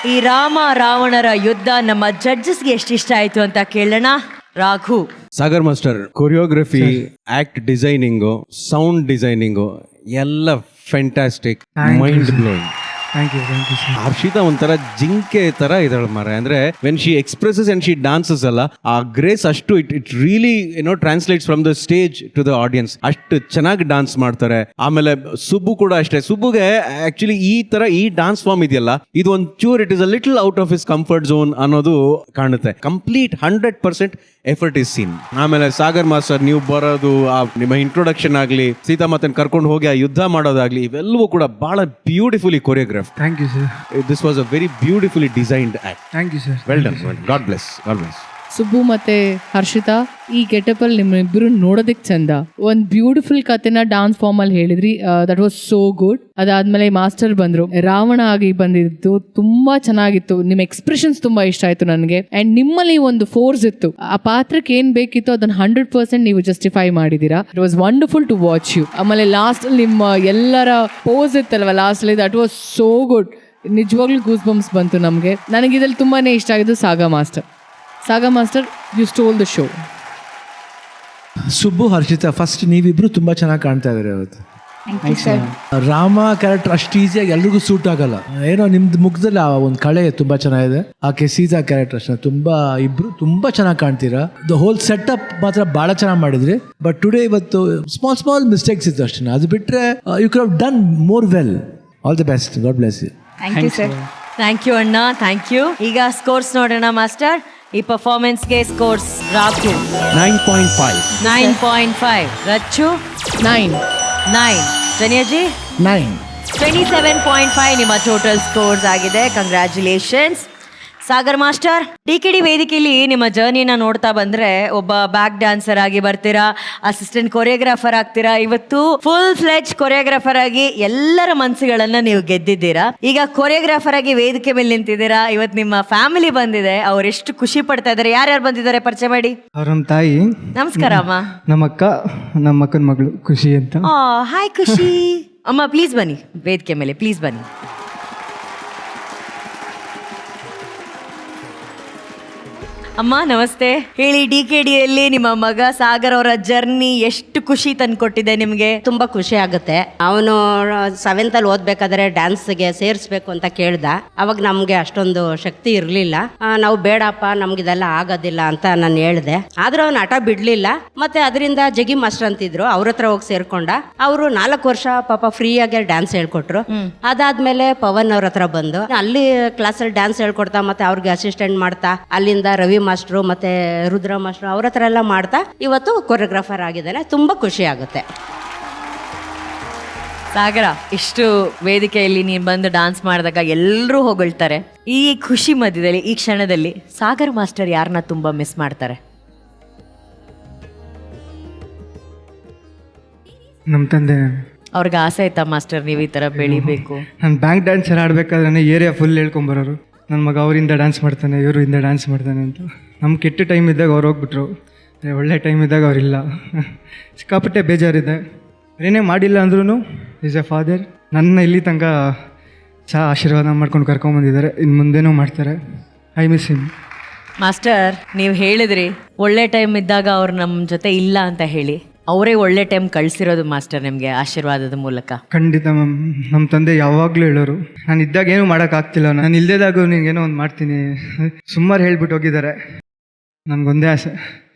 ಈ ರಾಮ ರಾವಣರ ಯುದ್ಧ ನಮ್ಮ ಜಡ್ಜಸ್ಗೆ ಎಷ್ಟು ಇಷ್ಟ ಆಯ್ತು ಅಂತ ಕೇಳೋಣ. Raghu. Sagar master choreography, act designing, sound designing ಎಲ್ಲ fantastic, mind blowing. Thank you sir. Harshita ಒಂಥರ ಜಿಂಕೆ ತರ ಇದ್ದಾಳೆ ಮಾರೆ. ಅಂದ್ರೆ when she expresses and she dances ಅಲ್ಲ, ಆ ಗ್ರೇಸ್ ಅಷ್ಟು it really translates from the stage to the audience. ಅಷ್ಟು ಚೆನ್ನಾಗಿ ಡಾನ್ಸ್ ಮಾಡ್ತಾರೆ. ಆಮೇಲೆ ಸುಬ್ಬು ಕೂಡ ಅಷ್ಟೇ. ಸುಬ್ಬುಗೆ ಆಕ್ಚುಲಿ ಈ ಡಾನ್ಸ್ ಫಾರ್ಮ್ ಇದೆಯಲ್ಲ, ಇದು ಒಂದು ಚೂರ್ it is a little out of his comfort zone ಅನ್ನೋದು ಕಾಣುತ್ತೆ. Complete 100% effort is scene. ಆಮೇಲೆ ಸಾಗರ್ ಮಾಸ್ಟರ್ ನೀವು ಬರೋದು, ನಿಮ್ಮ ಇಂಟ್ರೊಡಕ್ಷನ್ ಆಗಲಿ, ಸೀತಾಮಾತನ್ ಕರ್ಕೊಂಡು ಹೋಗಿ ಆ ಯುದ್ಧ ಮಾಡೋದಾಗ್ಲಿ, ಇವೆಲ್ಲವೂ ಕೂಡ ಬಹಳ beautifully choreograph. Thank you sir. This was a very beautifully designed act. Thank you sir. Well done. God bless. God bless. Subbu ಮತ್ತೆ ಹರ್ಷಿತಾ, ಈ ಗೆಟಪಲ್ಲಿ ನಿಮ್ಮಿಬ್ಬರು ನೋಡೋದಕ್ಕೆ ಚಂದ. ಒಂದು ಬ್ಯೂಟಿಫುಲ್ ಕಥೆನ ಡಾನ್ಸ್ ಫಾರ್ಮ್ ಅಲ್ಲಿ ಹೇಳಿದ್ರಿ. That was so good. ಅದಾದ್ಮೇಲೆ ಮಾಸ್ಟರ್ ಬಂದ್ರು, ರಾವಣ ಆಗಿ ಬಂದಿದ್ದು ತುಂಬಾ ಚೆನ್ನಾಗಿತ್ತು. ನಿಮ್ಮ ಎಕ್ಸ್ಪ್ರೆಷನ್ಸ್ ತುಂಬಾ ಇಷ್ಟ ಆಯ್ತು ನನಗೆ. ಅಂಡ್ ನಿಮ್ಮಲ್ಲಿ ಒಂದು ಫೋರ್ಸ್ ಇತ್ತು. ಆ ಪಾತ್ರಕ್ಕೆ ಏನ್ ಬೇಕಿತ್ತು ಅದನ್ನ 100% ನೀವು ಜಸ್ಟಿಫೈ ಮಾಡಿದೀರಾ. It was wonderful to watch you. ಆಮೇಲೆ ಲಾಸ್ಟ್ ನಿಮ್ಮ ಎಲ್ಲರ ಪೋಸ್ ಇತ್ತಲ್ವ ಲಾಸ್ಟ್ ಅಲ್ಲಿ, ದಟ್ ವಾಸ್ ಸೋ ಗುಡ್. ನಿಜವಾಗ್ಲೂ ಗೂಸ್ ಬಂಪ್ಸ್ ಬಂತು ನಮಗೆ. ನನಗೆ ಇದ್ರಲ್ಲಿ ತುಂಬಾನೇ ಇಷ್ಟ ಆಗಿದ್ದು Sagar master, you stole the show. Subbu, Harshita, first ನೀವಿಬ್ರು ತುಂಬಾ ಚೆನ್ನಾಗಿ ಕಾಣ್ತಾ ಇದ್ದಾರೆ ಇವತ್ತು. ರಾಮ ಕ್ಯಾರೆಕ್ಟರ್ ಅಷ್ಟು ಈಸಿಯಾಗಿ ಎಲ್ರಿಗೂ ಸೂಟ್ ಆಗಲ್ಲ. ಏನೋ ನಿಮ್ದು ಮುಖದಲ್ಲಿ ಆ ಒಂದು ಕಳೆ ತುಂಬಾ ಚೆನ್ನಾಗಿದೆ. ಆಕೆ ಸೀತಾ ಕ್ಯಾರೆಕ್ಟರ್ ಅಷ್ಟೇ ಇಬ್ರು ತುಂಬಾ ಚೆನ್ನಾಗಿ ಕಾಣ್ತೀರಾ. ದ ಹೋಲ್ ಸೆಟಪ್ ಮಾತ್ರ ಬಹಳ ಚೆನ್ನಾಗಿ ಮಾಡಿದ್ರಿ. ಬಟ್ ಟುಡೇ ಇವತ್ತು ಸ್ಮಾಲ್ ಮಿಸ್ಟೇಕ್ಸ್ ಇತ್ತು ಅಷ್ಟೇ. ಅದು ಬಿಟ್ರೆ you could have done more well. All the best. God bless you. Thank you sir. Thank you ಅಣ್ಣ, ಥ್ಯಾಂಕ್ ಯು. ಈಗ ಸ್ಕೋರ್ಸ್ ನೋಡೋಣ ಮಾಸ್ಟರ್. ಈ ಪರ್ಫಾರ್ಮೆನ್ಸ್ಗೆ ಸ್ಕೋರ್ಸ್. ರಾಘು 9.5, ರಚ್ಚು 9, ಜನಿಯಾಜಿ 27.5 ನಿಮ್ಮ ಟೋಟಲ್ ಸ್ಕೋರ್ಸ್ ಆಗಿದೆ. ಕಂಗ್ರ್ಯಾಚುಲೇಷನ್ಸ್. ಸಾಗರ್ ಮಾಸ್ಟರ್, ಟಿಕೆಡಿ ವೇದಿಕೆಯಲ್ಲಿ ನಿಮ್ಮ ಜರ್ನಿನ ನೋಡ್ತಾ ಬಂದ್ರೆ ಒಬ್ಬ ಬ್ಯಾಕ್ ಡ್ಯಾನ್ಸರ್ ಆಗಿ ಬರ್ತೀರಾ, ಅಸಿಸ್ಟೆಂಟ್ ಕೊರಿಯೋಗ್ರಾಫರ್ ಆಗ್ತೀರಾ, ಇವತ್ತು ಫುಲ್ ಫ್ಲೆಜ್ ಕೊರಿಯೋಗ್ರಾಫರ್ ಆಗಿ ಎಲ್ಲರ ಮನಸ್ಸುಗಳನ್ನ ನೀವು ಗೆದ್ದಿದ್ದೀರಾ. ಈಗ ಕೊರಿಯೋಗ್ರಾಫರ್ ಆಗಿ ವೇದಿಕೆ ಮೇಲೆ ನಿಂತಿದ್ದೀರಾ. ಇವತ್ತು ನಿಮ್ಮ ಫ್ಯಾಮಿಲಿ ಬಂದಿದೆ, ಅವರೆಷ್ಟು ಖುಷಿ ಪಡ್ತಾ ಇದ್ದಾರೆ. ಯಾರ್ಯಾರು ಬಂದಿದ್ದಾರೆ ಪರಿಚಯ ಮಾಡಿ. ಅವ್ರ ನಮ್ಮ ತಾಯಿ. ನಮಸ್ಕಾರ ಅಮ್ಮ. ನಮ್ಮ ಅಕ್ಕ, ನಮ್ಮ ಅಕ್ಕನ ಮಗಳು ಖುಷಿ ಅಂತ. ಹಾಯ್ ಖುಷಿ. ಅಮ್ಮ ಪ್ಲೀಸ್ ಬನ್ನಿ ವೇದಿಕೆ ಮೇಲೆ, ಪ್ಲೀಸ್ ಬನ್ನಿ. ಅಮ್ಮ ನಮಸ್ತೆ. ಹೇಳಿ, ಡಿಕೆಡಿಯಲ್ಲಿ ನಿಮ್ಮ ಮಗ ಸಾಗರ್ ಅವರ ಜರ್ನಿ ಎಷ್ಟು ಖುಷಿ ತಂದ್ಕೊಟ್ಟಿದೆ ನಿಮಗೆ? ತುಂಬ ಖುಷಿ ಆಗುತ್ತೆ. ಅವನು 7th ಅಲ್ಲಿ ಓದ್ಬೇಕಾದ್ರೆ ಡ್ಯಾನ್ಸ್ಗೆ ಸೇರಿಸ್ಬೇಕು ಅಂತ ಕೇಳ್ದ. ಅವಾಗ ನಮಗೆ ಅಷ್ಟೊಂದು ಶಕ್ತಿ ಇರಲಿಲ್ಲ. ನಾವು ಬೇಡಪ್ಪ, ನಮ್ಗಿದೆಲ್ಲ ಆಗೋದಿಲ್ಲ ಅಂತ ನಾನು ಹೇಳಿದೆ. ಆದ್ರೆ ಅವನು ಹಠ ಬಿಡ್ಲಿಲ್ಲ. ಮತ್ತೆ ಅದರಿಂದ ಜಗಿ ಮಾಸ್ಟರ್ ಅಂತಿದ್ರು, ಅವ್ರ ಹತ್ರ ಹೋಗಿ ಸೇರ್ಕೊಂಡ. ಅವರು 4 ವರ್ಷ ಪಾಪ ಫ್ರೀಯಾಗಿ ಡ್ಯಾನ್ಸ್ ಹೇಳ್ಕೊಟ್ರು. ಅದಾದ್ಮೇಲೆ ಪವನ್ ಅವ್ರ ಹತ್ರ ಬಂದು ಅಲ್ಲಿ ಕ್ಲಾಸಲ್ಲಿ ಡ್ಯಾನ್ಸ್ ಹೇಳ್ಕೊಡ್ತಾ, ಮತ್ತೆ ಅವ್ರಿಗೆ ಅಸಿಸ್ಟೆಂಟ್ ಮಾಡ್ತಾ, ಅಲ್ಲಿಂದ ರವಿ ಮಾಸ್ಟ್ರು ಮತ್ತೆ ರುದ್ರ ಮಾಸ್ಟ್ರು ಅವ್ರ ಹತ್ರ ಎಲ್ಲ ಮಾಡ್ತಾ ಇವತ್ತು ಕೊರಿಯೋಗ್ರಾಫರ್ ಆಗಿದ್ದಾನೆ. ತುಂಬಾ ಖುಷಿ ಆಗುತ್ತೆ. ಸಾಗರ, ಇಷ್ಟು ವೇದಿಕೆಯಲ್ಲಿ ನೀನು ಬಂದು ಡಾನ್ಸ್ ಮಾಡಿದಾಗ ಎಲ್ಲರೂ ಹೊಗಳ್ತಾರೆ. ಈ ಖುಷಿ ಮಧ್ಯದಲ್ಲಿ, ಈ ಕ್ಷಣದಲ್ಲಿ ಸಾಗರ್ ಮಾಸ್ಟರ್ ಯಾರನ್ನ ತುಂಬಾ ಮಿಸ್ ಮಾಡ್ತಾರೆ? ನಮ್ಮ ತಂದೆ. ಅವ್ರಿಗೆ ಆಸೆ ಆಯ್ತಾ ಮಾಸ್ಟರ್ ನೀವು ಈ ಥರ ಬೆಳಿಬೇಕು? ನಾನು ಬ್ಯಾಂಕ್ ಡ್ಯಾನ್ಸರ್ ಆಡಬೇಕಾದ್ರೆ ಏರಿಯಾ ಫುಲ್ ಹೇಳ್ಕೊಂಬರೋರು, ನನ್ನ ಮಗ ಅವರಿಂದ ಡ್ಯಾನ್ಸ್ ಮಾಡ್ತಾನೆ, ಇವರು ಇಂದ ಡ್ಯಾನ್ಸ್ ಮಾಡ್ತಾನೆ ಅಂತ. ನಮ್ಮ ಕೆಟ್ಟ ಟೈಮ್ ಇದ್ದಾಗ ಅವ್ರು ಹೋಗ್ಬಿಟ್ರು, ಒಳ್ಳೆ ಟೈಮ್ ಇದ್ದಾಗ ಅವರಿಲ್ಲ. ಸಿಕ್ಕಾಪಟ್ಟೆ ಬೇಜಾರಿದೆ. ಏನೇ ಮಾಡಿಲ್ಲ ಅಂದ್ರೂ ಈಸ್ ಎ ಫಾದರ್. ನನ್ನ ಇಲ್ಲಿ ತನಕ ಆಶೀರ್ವಾದ ಮಾಡ್ಕೊಂಡು ಕರ್ಕೊಂಬಂದಿದ್ದಾರೆ, ಇನ್ನು ಮುಂದೇನೂ ಮಾಡ್ತಾರೆ. I miss him. ಮಾಸ್ಟರ್, ನೀವು ಹೇಳಿದ್ರಿ ಒಳ್ಳೆ ಟೈಮ್ ಇದ್ದಾಗ ಅವ್ರು ನಮ್ಮ ಜೊತೆ ಇಲ್ಲ ಅಂತ ಹೇಳಿ. ಅವರೇ ಒಳ್ಳೆ ಟೈಮ್ ಕಳಿಸಿರೋದು ಮಾಸ್ಟರ್ ನಿಮಗೆ ಆಶೀರ್ವಾದದ ಮೂಲಕ. ಖಂಡಿತ ಮ್ಯಾಮ್. ನಮ್ಮ ತಂದೆ ಯಾವಾಗಲೂ ಹೇಳೋರು, ನಾನು ಇದ್ದಾಗ ಏನೂ ಮಾಡೋಕ್ಕಾಗ್ತಿಲ್ಲ, ನಾನು ಇಲ್ಲದೇದಾಗ ನಿಂಗೇನೋ ಒಂದು ಮಾಡ್ತೀನಿ. ಸುಮಾರು ಹೇಳ್ಬಿಟ್ಟು ಹೋಗಿದ್ದಾರೆ. ನನಗೊಂದೇ ಆಸೆ,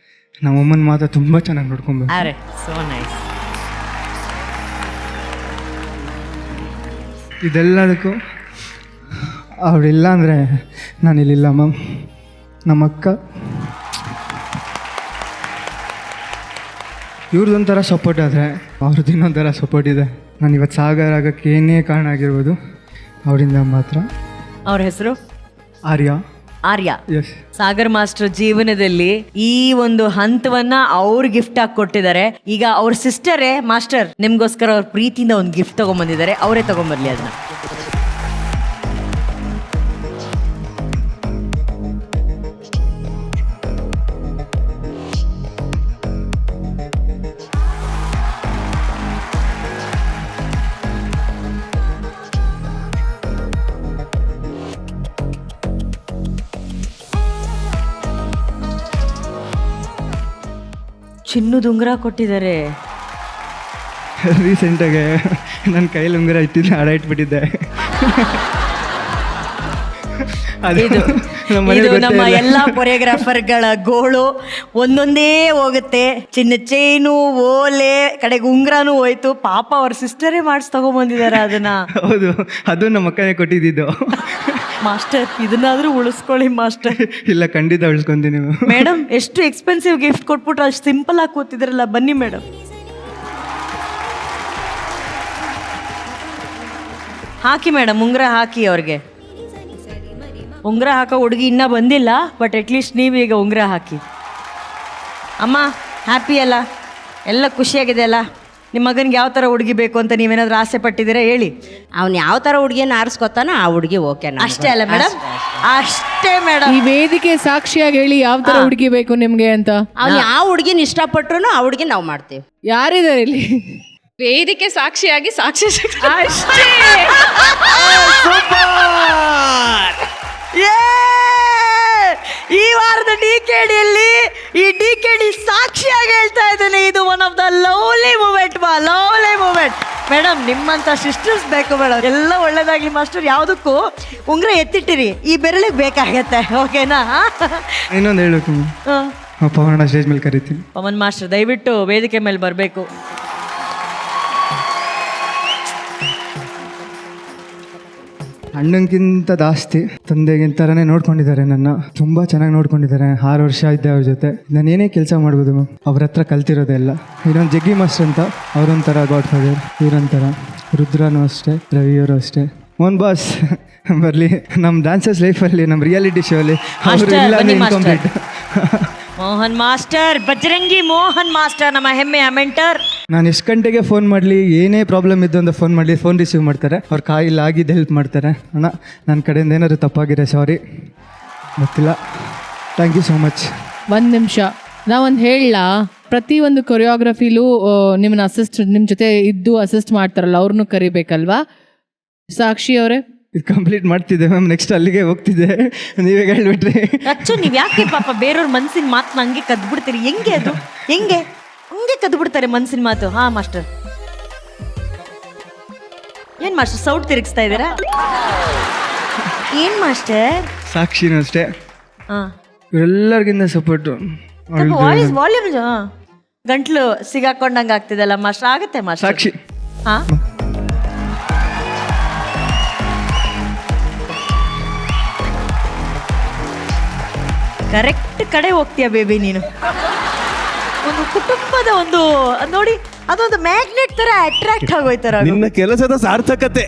ನಮ್ಮ ಅಮ್ಮನ ಮಾತ್ರ ತುಂಬ ಚೆನ್ನಾಗಿ ನೋಡ್ಕೊಬೇಕು. ಅರೆ ಸೋ ನೈಸ್. ಇದೆಲ್ಲದಕ್ಕೂ ಅವಳಿಲ್ಲ ಅಂದರೆ ನಾನಿಲ್ಲಿಲ್ಲ ಮ್ಯಾಮ್. ನಮ್ಮ ಅಕ್ಕ ಇವ್ರದ್ದೊಂಥರ ಸಪೋರ್ಟ್ ಆದರೆ ಅವ್ರದ್ದು ಇನ್ನೊಂಥರ ಸಪೋರ್ಟ್ ಇದೆ. ನಾನು ಇವತ್ತು ಸಾಗರ್ ಆಗೋಕ್ಕೆ ಏನೇ ಕಾರಣ ಆಗಿರ್ಬೋದು ಅವರಿಂದ ಮಾತ್ರ. ಅವ್ರ ಹೆಸರು ಆರ್ಯ. ಎಸ್. ಸಾಗರ್ ಮಾಸ್ಟರ್ ಜೀವನದಲ್ಲಿ ಈ ಒಂದು ಹಂತವನ್ನ ಅವ್ರು ಗಿಫ್ಟ್ ಆಗಿ ಕೊಟ್ಟಿದ್ದಾರೆ. ಈಗ ಅವ್ರ ಸಿಸ್ಟರೇ ಮಾಸ್ಟರ್ ನಿಮ್ಗೋಸ್ಕರ ಅವ್ರ ಪ್ರೀತಿಯಿಂದ ಒಂದು ಗಿಫ್ಟ್ ತಗೊಂಡ್ಬಂದಿದ್ದಾರೆ. ಅವರೇ ತಗೊಂಡ್ಬರ್ಲಿ ಅದನ್ನ. ಚಿನ್ನದ ಉಂಗುರ ಕೊಟ್ಟಿದ್ದಾರೆ. ರೀಸೆಂಟಾಗಿ ನನ್ನ ಕೈಯಲ್ಲಿ ಉಂಗುರ ಇಟ್ಟಿದ್ದೆ, ಹಾಡ ಇಟ್ಬಿಟ್ಟಿದ್ದೆ. ಇದು ನಮ್ಮ ಎಲ್ಲ ಕೊರಿಯೋಗ್ರಾಫರ್ಗಳ ಗೋಳು. ಒಂದೊಂದೇ ಹೋಗುತ್ತೆ. ಚಿನ್ನ ಚೈನು, ಓಲೆ, ಕಡೆಗೆ ಉಂಗ್ರಾನು ಹೋಯ್ತು. ಪಾಪ ಅವ್ರ ಸಿಸ್ಟರೇ ಮಾಡಿಸಿ ತಗೊಂಬಂದಿದ್ದಾರೆ ಅದನ್ನ. ಹೌದು, ಅದು ನಮ್ಮ ಅಕ್ಕನೇ ಕೊಟ್ಟಿದ್ದು. ಮಾಸ್ಟರ್, ಇದನ್ನಾದ್ರೂ ಉಳಿಸ್ಕೊಳ್ಳಿ ಮಾಸ್ಟರ್. ಇಲ್ಲ, ಖಂಡಿತ ಉಳಿಸ್ಕೊಂತೀನಿ. ಮೇಡಮ್, ಎಷ್ಟು ಎಕ್ಸ್ಪೆನ್ಸಿವ್ ಗಿಫ್ಟ್ ಕೊಟ್ಬಿಟ್ರು ಅಷ್ಟು ಸಿಂಪಲ್ ಆಗಿ ಕೂತಿದ್ರಲ್ಲ. ಬನ್ನಿ ಮೇಡಮ್. ಹಾಕಿ ಮೇಡಮ್, ಉಂಗುರ ಹಾಕಿ ಅವ್ರಿಗೆ. ಉಂಗುರ ಹಾಕೋ ಹುಡುಗಿ ಇನ್ನೂ ಬಂದಿಲ್ಲ, ಬಟ್ ಅಟ್ಲೀಸ್ಟ್ ನೀವೀಗ ಉಂಗುರ ಹಾಕಿ. ಅಮ್ಮ, ಹ್ಯಾಪಿ ಅಲ್ಲ? ಎಲ್ಲ ಖುಷಿಯಾಗಿದೆ ಅಲ್ಲ? ನಿಮ್ಮ ಮಗನಿಗೆ ಯಾವ ಥರ ಹುಡುಗಿ ಬೇಕು ಅಂತ ನೀವೇನಾದ್ರೂ ಆಸೆ ಪಟ್ಟಿದ್ದೀರಾ ಹೇಳಿ. ಅವ್ನು ಯಾವ ಥರ ಹುಡುಗಿನ ಆರಿಸ್ಕೊತಾನೋ ಆ ಹುಡುಗಿ ಓಕೆ. ಅಷ್ಟೇ ಅಲ್ಲ ಮೇಡಮ್? ಅಷ್ಟೇ ಮೇಡಮ್. ಈ ವೇದಿಕೆ ಸಾಕ್ಷಿಯಾಗಿ ಹೇಳಿ ಯಾವ ತರ ಹುಡುಗಿ ಬೇಕು ನಿಮ್ಗೆ ಅಂತ. ಅವ್ನು ಯಾವ ಹುಡುಗಿನ ಇಷ್ಟಪಟ್ರು ಆ ಹುಡುಗಿ ನಾವು ಮಾಡ್ತೀವಿ. ಯಾರಿದ್ದಾರೆ ಇಲ್ಲಿ? ವೇದಿಕೆ ಸಾಕ್ಷಿಯಾಗಿ ಸಾಕ್ಷಿ ಅಷ್ಟೇ. ಈ ವಾರದ ಡಿಕೆಡಿಯಲ್ಲಿ ಈ ಡಿಕೆಡಿ ಸಾಕ್ಷಿಯಾಗಿ ಹೇಳ್ತಾ ಇದ್ದೇನೆ, ಇದು one of the lovely moment. Lovely moment madam. ನಿಮ್ಮಂತ ಸಿಸ್ಟರ್ಸ್ ಬೇಕು ಮೇಡಮ್. ಎಲ್ಲ ಒಳ್ಳೇದಾಗ್ಲಿ ಮಾಸ್ಟರ್. ಯಾವುದಕ್ಕೂ ಉಂಗ್ರ ಎತ್ತಿಟ್ಟಿರಿ, ಈ ಬೆರಳಿಗೆ ಬೇಕಾಗತ್ತೆ. ಓಕೆನಾ? ಇನ್ನೊಂದು ಹೇಳಬೇಕು, ಪವನ ಸ್ಟೇಜ್ ಮೇಲೆ ಕರಿತೀನಿ. ಪವನ್ ಮಾಸ್ಟರ್ ದಯವಿಟ್ಟು ವೇದಿಕೆ ಮೇಲೆ ಬರಬೇಕು. ಅಣ್ಣಂಗಿಂತ ಜಾಸ್ತಿ ತಂದೆಗಿಂತರನೇ ನೋಡ್ಕೊಂಡಿದ್ದಾರೆ ನನ್ನ. ತುಂಬ ಚೆನ್ನಾಗಿ ನೋಡ್ಕೊಂಡಿದ್ದಾರೆ. 6 ವರ್ಷ ಇದ್ದೆ ಅವ್ರ ಜೊತೆ. ನಾನು ಏನೇ ಕೆಲಸ ಮಾಡ್ಬೋದು ಅವ್ರ ಹತ್ರ ಕಲ್ತಿರೋದೆಲ್ಲ. ಇನ್ನೊಂದು ಜಗ್ಗಿ ಮಾಸ್ಟರ್ ಅಂತ, ಅವರೊಂಥರ ಗಾಡ್ ಫಾದರ್. ಇವರೊಂಥರ ರುದ್ರನೂ ಅಷ್ಟೇ, ರವಿಯವರು ಅಷ್ಟೇ. ಮೋಹನ್ ಬಾಸ್ ಬರಲಿ. ನಮ್ಮ ಡ್ಯಾನ್ಸರ್ಸ್ ಲೈಫಲ್ಲಿ, ನಮ್ಮ ರಿಯಾಲಿಟಿ ಶೋ ಅಲ್ಲಿ ಅವರು ಇಲ್ಲ incomplete. Mohan master, Bajrangi Mohan master, ನಮ್ಮ ಹೆಮ್ಮೆಯ ಮೆಂಟರ್. ನಾನು ಎಷ್ಟು ಗಂಟೆಗೆ ಫೋನ್ ಮಾಡಲಿ, ಏನೇ ಪ್ರಾಬ್ಲಮ್ ಇದ್ದು ಅಂತ ಫೋನ್ ಮಾಡಲಿ, ಫೋನ್ ರಿಸೀವ್ ಮಾಡ್ತಾರೆ. ಅವ್ರ ಕಾಯಿಲ್ಲ ಆಗಿದ್ದು ಹೆಲ್ಪ್ ಮಾಡ್ತಾರೆ. ಅಣ್ಣ, ನನ್ನ ಕಡೆಯಿಂದ ಏನಾದ್ರು ತಪ್ಪಾಗಿರೋ ಸಾರಿ, ಗೊತ್ತಿಲ್ಲ. Thank you so much. ಒಂದು ನಿಮಿಷ, ನಾವೊಂದು ಹೇಳಲಾ? ಪ್ರತಿಯೊಂದು ಕೊರಿಯೋಗ್ರಫಿಲೂ ನಿಮ್ಮ ಜೊತೆ ಇದ್ದು ಅಸಿಸ್ಟ್ ಮಾಡ್ತಾರಲ್ಲ, ಅವ್ರನ್ನೂ ಕರಿಬೇಕಲ್ವಾ? ಸಾಕ್ಷಿ ಅವರೇ, ಇದು ಕಂಪ್ಲೀಟ್ ಮಾಡ್ತಿದ್ದೆ ಮ್ಯಾಮ್. ನೆಕ್ಸ್ಟ್ ಅಲ್ಲಿಗೆ ಹೋಗ್ತಿದ್ದೆ, ನೀವೇ ಹೇಳ್ಬಿಟ್ರಿ. ಅಚ್ಚು, ನೀವು ಯಾಕೆ ಪಾಪ ಬೇರೆಯವ್ರ ಮನ್ಸಿನ ಮಾತನ್ನ ಹಂಗೆ ಕದ್ಬಿಡ್ತೀರಿ? ಹೆಂಗೆ ಅದು? ಹೆಂಗೆ ಹಂಗೆ ಕದ್ಬಿಡ್ತಾರೆ ಮನ್ಸಿನ ಮಾತು? ಹಾ ಮಾಸ್ಟರ್, ಏನ್ ಮಾಸ್ಟರ್ ಸೌಟ್ ತಿರುಗಿಸ್ತಾ ಇದ್ದೀರಾ? ಏನ್ ಮಾಸ್ಟರ್? ಸಾಕ್ಷಿನೂ ಅಷ್ಟೇ, ಹಾ, ಇವರೆಲ್ಲರಿಗಿಂತ ಸಪೋರ್ಟು. ವಾಯ್ಸ್ ವಾಲ್ಯೂಮ್ ಗಂಟ್ಲು ಸಿಗಾಕೊಂಡಂಗೆ ಆಗ್ತಿದಲ್ಲ ಮಾಸ್ಟರ್. ಆಗುತ್ತೆ ಮಾಸ್ಟರ್. ಸಾಕ್ಷಿ, ಹಾ, ಕರೆಕ್ಟ್ ಕಡೆ ಹೋಗ್ತೀಯ ಬೇಬಿ ನೀನು. ಒಂದು ಕುಟುಂಬದ ಒಂದು ನೋಡಿ, ಅದೊಂದು ಮ್ಯಾಗ್ನೆಟ್ ತರ ಅಟ್ರಾಕ್ಟ್ ಆಗೋಯ್ತಾರ. ನಿನ್ನ ಕೆಲಸದ ಸಾರ್ಥಕತೆ.